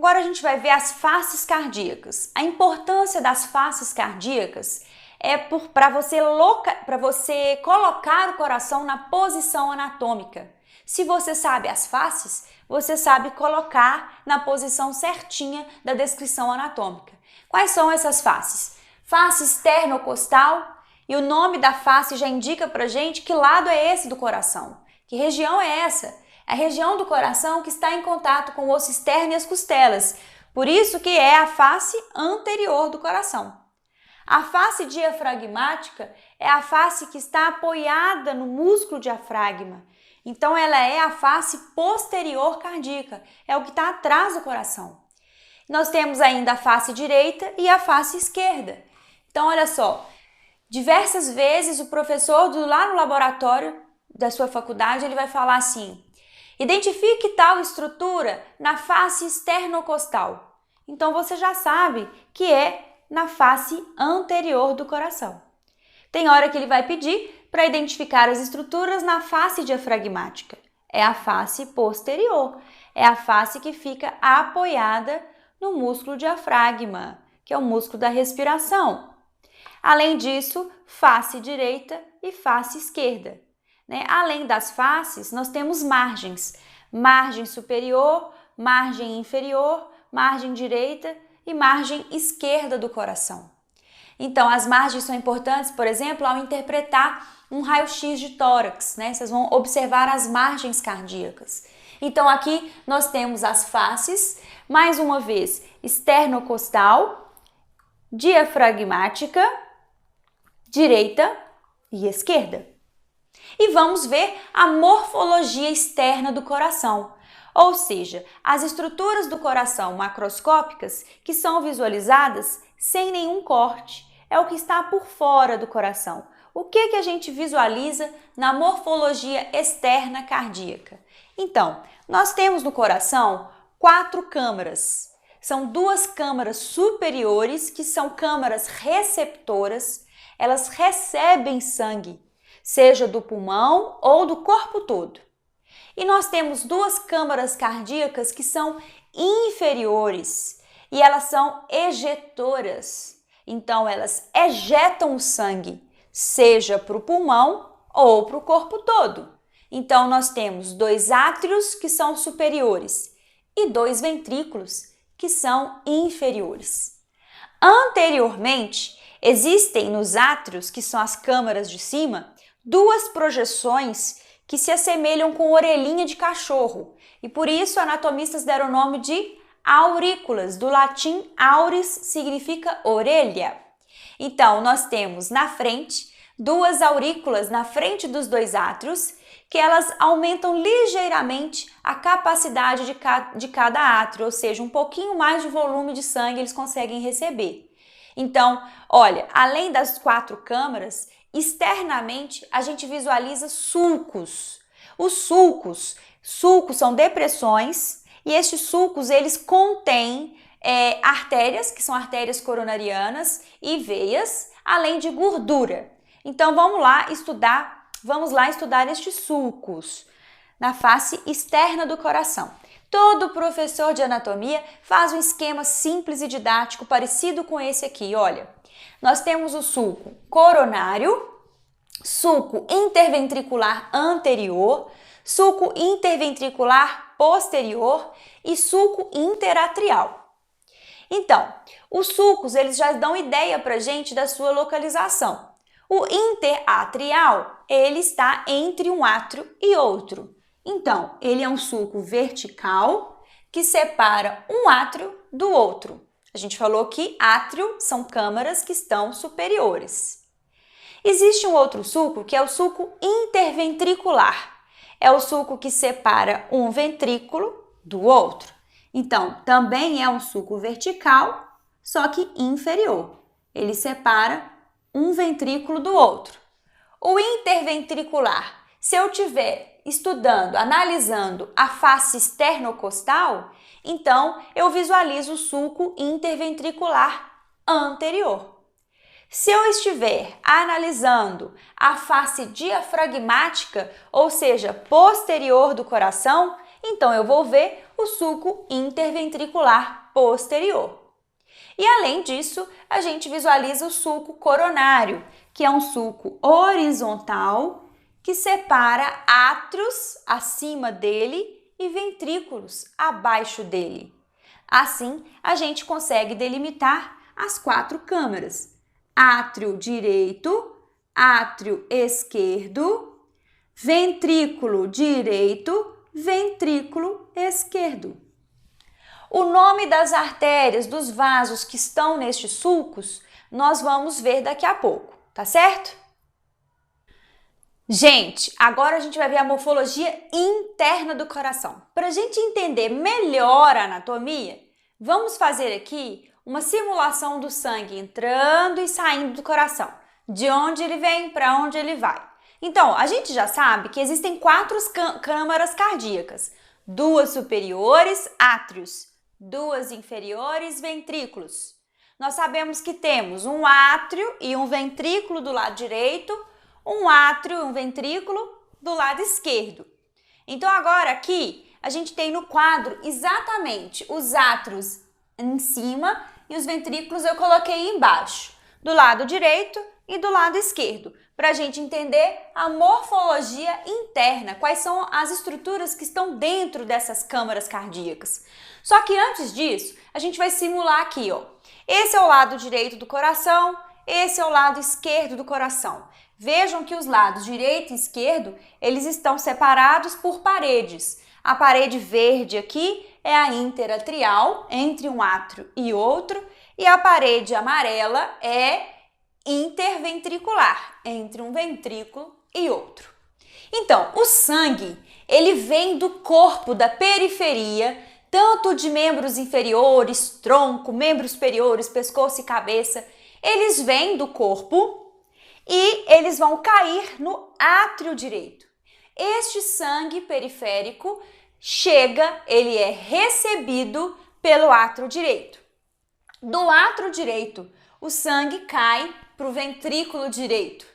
Agora a gente vai ver as faces cardíacas. A importância das faces cardíacas é para você colocar o coração na posição anatômica. Se você sabe as faces, você sabe colocar na posição certinha da descrição anatômica. Quais são essas faces? Face esternocostal, e o nome da face já indica pra gente que lado é esse do coração. Que região é essa? A região do coração que está em contato com o osso externo e as costelas. Por isso que é a face anterior do coração. A face diafragmática é a face que está apoiada no músculo diafragma. Então, ela é a face posterior cardíaca, é o que está atrás do coração. Nós temos ainda a face direita e a face esquerda. Então, olha só, diversas vezes o professor lá no laboratório da sua faculdade, ele vai falar assim: identifique tal estrutura na face esternocostal. Então, você já sabe que é na face anterior do coração. Tem hora que ele vai pedir para identificar as estruturas na face diafragmática. É a face posterior, é a face que fica apoiada no músculo diafragma, que é o músculo da respiração. Além disso, face direita e face esquerda. Além das faces, nós temos margens. Margem superior, margem inferior, margem direita e margem esquerda do coração. Então, as margens são importantes, por exemplo, ao interpretar um raio-x de tórax, Vocês vão observar as margens cardíacas. Então, aqui nós temos as faces, mais uma vez, esternocostal, diafragmática, direita e esquerda. E vamos ver a morfologia externa do coração, ou seja, as estruturas do coração macroscópicas que são visualizadas sem nenhum corte. É o que está por fora do coração. O que a gente visualiza na morfologia externa cardíaca? Então, nós temos no coração 4 câmaras. São 2 câmaras superiores, que são câmaras receptoras. Elas recebem sangue, seja do pulmão ou do corpo todo. E nós temos 2 câmaras cardíacas que são inferiores e elas são ejetoras. Então, elas ejetam o sangue, seja para o pulmão ou para o corpo todo. Então, nós temos 2 átrios que são superiores e 2 ventrículos que são inferiores. Anteriormente, existem nos átrios, que são as câmaras de cima, 2 projeções que se assemelham com orelhinha de cachorro, e por isso anatomistas deram o nome de aurículas, do latim auris significa orelha. Então, nós temos na frente 2 aurículas na frente dos 2 átrios, que elas aumentam ligeiramente a capacidade de cada átrio, ou seja, um pouquinho mais de volume de sangue eles conseguem receber. Então, olha, além das 4 câmaras, externamente a gente visualiza sulcos. Os sulcos são depressões e estes sulcos eles contêm artérias, que são artérias coronarianas e veias, além de gordura. Então vamos lá estudar estes sulcos na face externa do coração. Todo professor de anatomia faz um esquema simples e didático parecido com esse aqui, olha. Nós temos o sulco coronário, sulco interventricular anterior, sulco interventricular posterior e sulco interatrial. Então, os sulcos eles já dão ideia pra gente da sua localização. O interatrial, ele está entre um átrio e outro. Então, ele é um sulco vertical que separa um átrio do outro. A gente falou que átrio são câmaras que estão superiores. Existe um outro sulco que é o sulco interventricular. É o sulco que separa um ventrículo do outro. Então, também é um sulco vertical, só que inferior. Ele separa um ventrículo do outro. O interventricular, se eu estiver estudando, analisando a face esternocostal, então eu visualizo o sulco interventricular anterior. Se eu estiver analisando a face diafragmática, ou seja, posterior do coração, então eu vou ver o sulco interventricular posterior. E além disso, a gente visualiza o sulco coronário, que é um sulco horizontal que separa átrios acima dele e ventrículos abaixo dele. Assim, a gente consegue delimitar as 4 câmaras: átrio direito, átrio esquerdo, ventrículo direito, ventrículo esquerdo. O nome das artérias, dos vasos que estão nestes sulcos, nós vamos ver daqui a pouco, tá certo? Gente, agora a gente vai ver a morfologia interna do coração. Para a gente entender melhor a anatomia, vamos fazer aqui uma simulação do sangue entrando e saindo do coração. De onde ele vem, para onde ele vai. Então, a gente já sabe que existem 4 câmaras cardíacas. 2 superiores, átrios. 2 inferiores, ventrículos. Nós sabemos que temos um átrio e um ventrículo do lado direito, um átrio e um ventrículo do lado esquerdo. Então agora aqui a gente tem no quadro exatamente os átrios em cima e os ventrículos eu coloquei embaixo, do lado direito e do lado esquerdo, para a gente entender a morfologia interna, quais são as estruturas que estão dentro dessas câmaras cardíacas. Só que antes disso, a gente vai simular aqui, ó. Esse é o lado direito do coração, esse é o lado esquerdo do coração. Vejam que os lados direito e esquerdo, eles estão separados por paredes. A parede verde aqui é a interatrial, entre um átrio e outro, e a parede amarela é interventricular, entre um ventrículo e outro. Então, o sangue, ele vem do corpo, da periferia, tanto de membros inferiores, tronco, membros superiores, pescoço e cabeça, eles vêm do corpo e eles vão cair no átrio direito. Este sangue periférico chega, ele é recebido pelo átrio direito. Do átrio direito, o sangue cai para o ventrículo direito.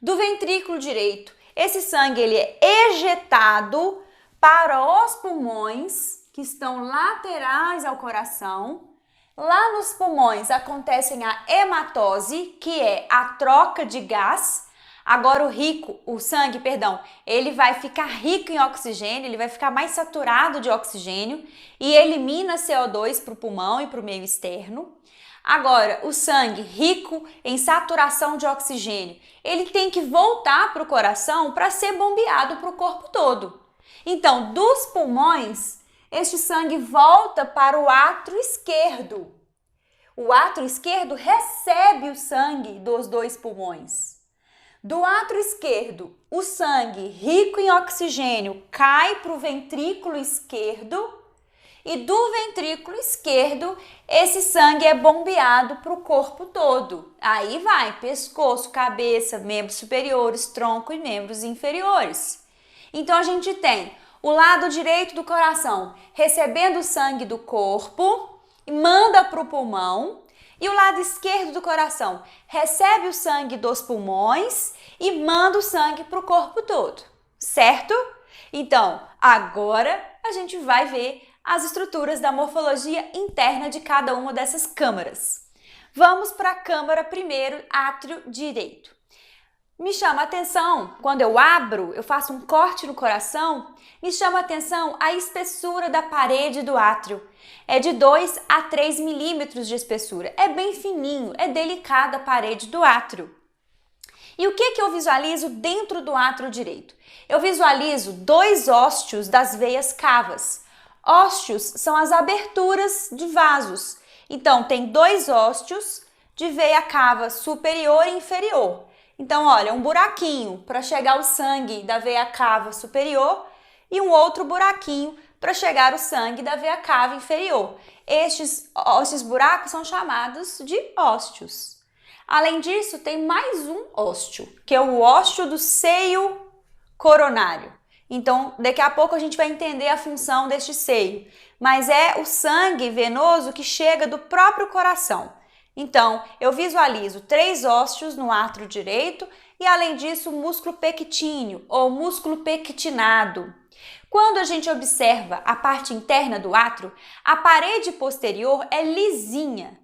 Do ventrículo direito, esse sangue ele é ejetado para os pulmões, que estão laterais ao coração. Lá nos pulmões acontecem a hematose, que é a troca de gás. Agora o sangue, ele vai ficar rico em oxigênio, ele vai ficar mais saturado de oxigênio e elimina CO2 para o pulmão e para o meio externo. Agora, o sangue rico em saturação de oxigênio, ele tem que voltar para o coração para ser bombeado para o corpo todo. Então, dos pulmões, este sangue volta para o átrio esquerdo. O átrio esquerdo recebe o sangue dos 2 pulmões. Do átrio esquerdo, o sangue rico em oxigênio cai para o ventrículo esquerdo e do ventrículo esquerdo, esse sangue é bombeado para o corpo todo. Aí vai pescoço, cabeça, membros superiores, tronco e membros inferiores. Então a gente tem o lado direito do coração recebendo o sangue do corpo e manda para o pulmão. E o lado esquerdo do coração recebe o sangue dos pulmões e manda o sangue para o corpo todo, certo? Então, agora a gente vai ver as estruturas da morfologia interna de cada uma dessas câmaras. Vamos para a câmara primeiro, átrio direito. Me chama a atenção, quando eu abro, eu faço um corte no coração, me chama a atenção a espessura da parede do átrio. É de 2 a 3 milímetros de espessura. É bem fininho, é delicada a parede do átrio. E o que eu visualizo dentro do átrio direito? Eu visualizo 2 ósteos das veias cavas. Ósteos são as aberturas de vasos. Então, tem 2 ósteos de veia cava superior e inferior. Então, olha, um buraquinho para chegar o sangue da veia cava superior e um outro buraquinho para chegar o sangue da veia cava inferior. Estes buracos são chamados de ósteos. Além disso, tem mais um ósteo, que é o ósteo do seio coronário. Então, daqui a pouco a gente vai entender a função deste seio, mas é o sangue venoso que chega do próprio coração. Então, eu visualizo 3 ósteos no átrio direito e, além disso, o músculo pectíneo ou músculo pectinado. Quando a gente observa a parte interna do átrio, a parede posterior é lisinha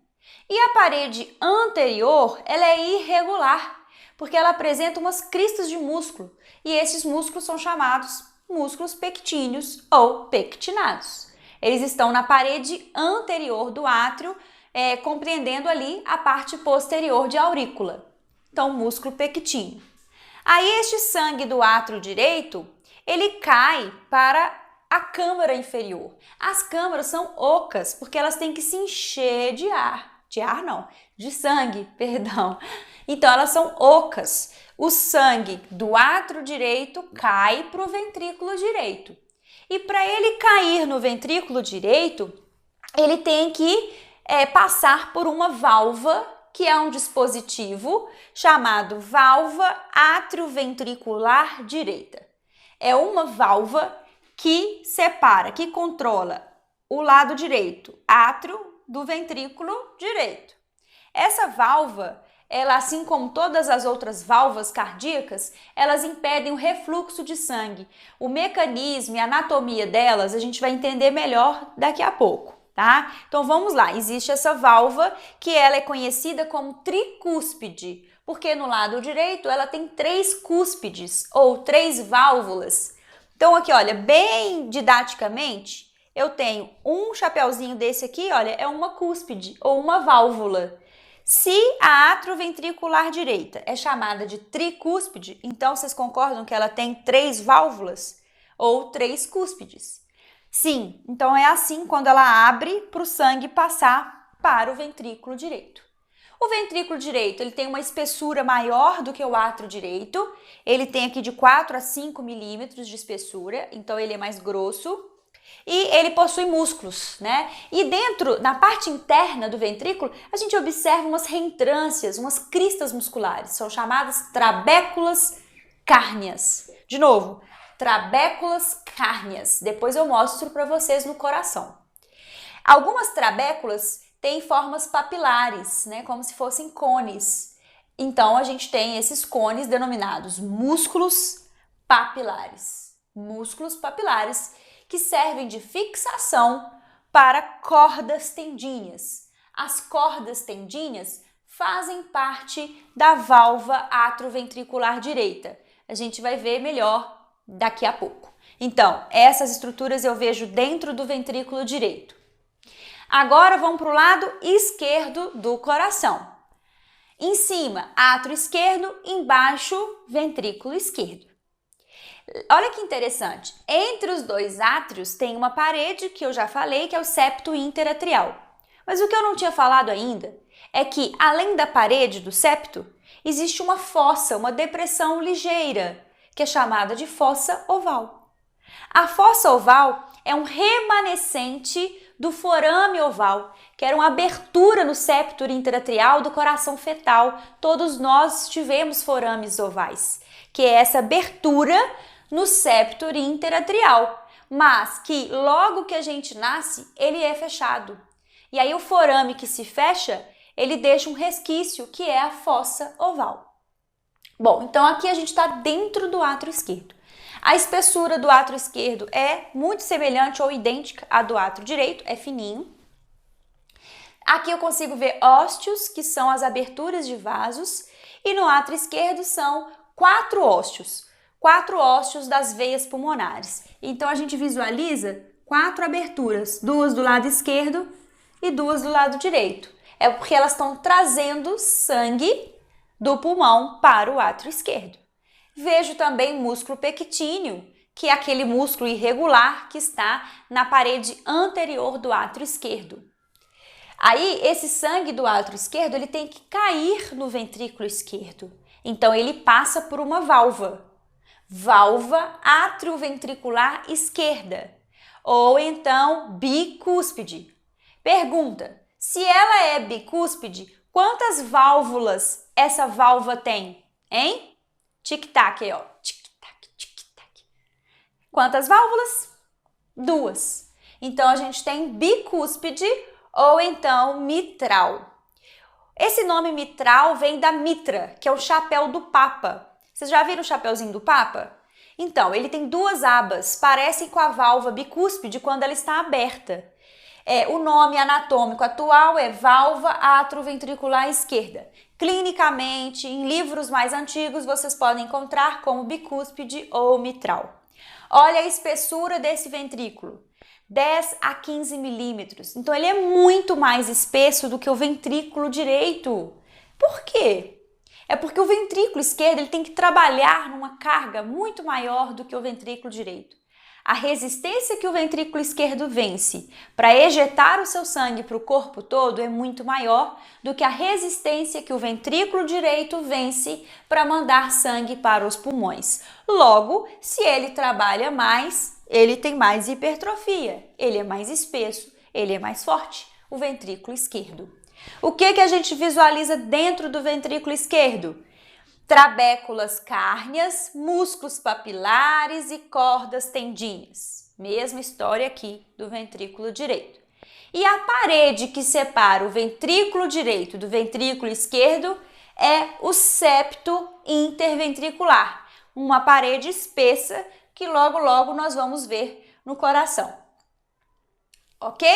e a parede anterior ela é irregular, porque ela apresenta umas cristas de músculo e esses músculos são chamados músculos pectíneos ou pectinados. Eles estão na parede anterior do átrio, compreendendo ali a parte posterior de aurícula. Então, músculo pectíneo. Aí este sangue do átrio direito, ele cai para a câmara inferior. As câmaras são ocas, porque elas têm que se encher de sangue, perdão. Então, elas são ocas. O sangue do átrio direito cai para o ventrículo direito. E para ele cair no ventrículo direito, ele tem que passar por uma válvula, que é um dispositivo chamado válvula atrioventricular direita. É uma válvula que separa, que controla o lado direito, átrio do ventrículo direito. Essa válvula, ela, assim como todas as outras válvulas cardíacas, elas impedem o refluxo de sangue. O mecanismo e a anatomia delas a gente vai entender melhor daqui a pouco, tá? Então vamos lá, existe essa válvula que ela é conhecida como tricúspide, porque no lado direito ela tem 3 cúspides ou 3 válvulas. Então aqui, olha, bem didaticamente, eu tenho um chapeuzinho desse aqui, olha, é uma cúspide ou uma válvula. Se a atrioventricular direita é chamada de tricúspide, então vocês concordam que ela tem 3 válvulas ou 3 cúspides? Sim, então é assim quando ela abre para o sangue passar para o ventrículo direito. O ventrículo direito ele tem uma espessura maior do que o átrio direito, ele tem aqui de 4 a 5 milímetros de espessura, então ele é mais grosso. E ele possui músculos, né? E dentro, na parte interna do ventrículo, a gente observa umas reentrâncias, umas cristas musculares, são chamadas trabéculas cárneas. De novo, trabéculas cárneas. Depois eu mostro para vocês no coração. Algumas trabéculas têm formas papilares, né? Como se fossem cones. Então a gente tem esses cones denominados músculos papilares. Músculos papilares que servem de fixação para cordas tendíneas. As cordas tendíneas fazem parte da válvula atrioventricular direita. A gente vai ver melhor daqui a pouco. Então, essas estruturas eu vejo dentro do ventrículo direito. Agora vamos para o lado esquerdo do coração. Em cima, átrio esquerdo, embaixo, ventrículo esquerdo. Olha que interessante, entre os dois átrios tem uma parede que eu já falei, que é o septo interatrial. Mas o que eu não tinha falado ainda é que, além da parede do septo, existe uma fossa, uma depressão ligeira, que é chamada de fossa oval. A fossa oval é um remanescente do forame oval, que era uma abertura no septo interatrial do coração fetal. Todos nós tivemos forames ovais, que é essa abertura no septo interatrial, mas que logo que a gente nasce, ele é fechado. E aí o forame que se fecha, ele deixa um resquício, que é a fossa oval. Bom, então aqui a gente está dentro do átrio esquerdo. A espessura do átrio esquerdo é muito semelhante ou idêntica à do átrio direito, é fininho. Aqui eu consigo ver ósteos, que são as aberturas de vasos, e no átrio esquerdo são 4 ósteos. 4 ósteos das veias pulmonares. Então, a gente visualiza 4 aberturas, 2 do lado esquerdo e 2 do lado direito. É porque elas estão trazendo sangue do pulmão para o átrio esquerdo. Vejo também músculo pectíneo, que é aquele músculo irregular que está na parede anterior do átrio esquerdo. Aí, esse sangue do átrio esquerdo, ele tem que cair no ventrículo esquerdo. Então, ele passa por uma válvula. Válvula atrioventricular esquerda, ou então bicúspide. Pergunta, se ela é bicúspide, quantas válvulas essa válvula tem? Hein? Tic-tac aí, ó. Tic-tac, tic-tac. Quantas válvulas? 2. Então, a gente tem bicúspide ou então mitral. Esse nome mitral vem da mitra, que é o chapéu do Papa. Vocês já viram o chapéuzinho do Papa? Então, ele tem duas abas, parecem com a válvula bicúspide quando ela está aberta. O nome anatômico atual é válvula atroventricular esquerda. Clinicamente, em livros mais antigos, vocês podem encontrar como bicúspide ou mitral. Olha a espessura desse ventrículo, 10 a 15 milímetros. Então, ele é muito mais espesso do que o ventrículo direito. Por quê? É porque o ventrículo esquerdo ele tem que trabalhar numa carga muito maior do que o ventrículo direito. A resistência que o ventrículo esquerdo vence para ejetar o seu sangue para o corpo todo é muito maior do que a resistência que o ventrículo direito vence para mandar sangue para os pulmões. Logo, se ele trabalha mais, ele tem mais hipertrofia, ele é mais espesso, ele é mais forte, o ventrículo esquerdo. O que a gente visualiza dentro do ventrículo esquerdo? Trabéculas cárneas, músculos papilares e cordas tendíneas. Mesma história aqui do ventrículo direito. E a parede que separa o ventrículo direito do ventrículo esquerdo é o septo interventricular, uma parede espessa que logo nós vamos ver no coração. Ok?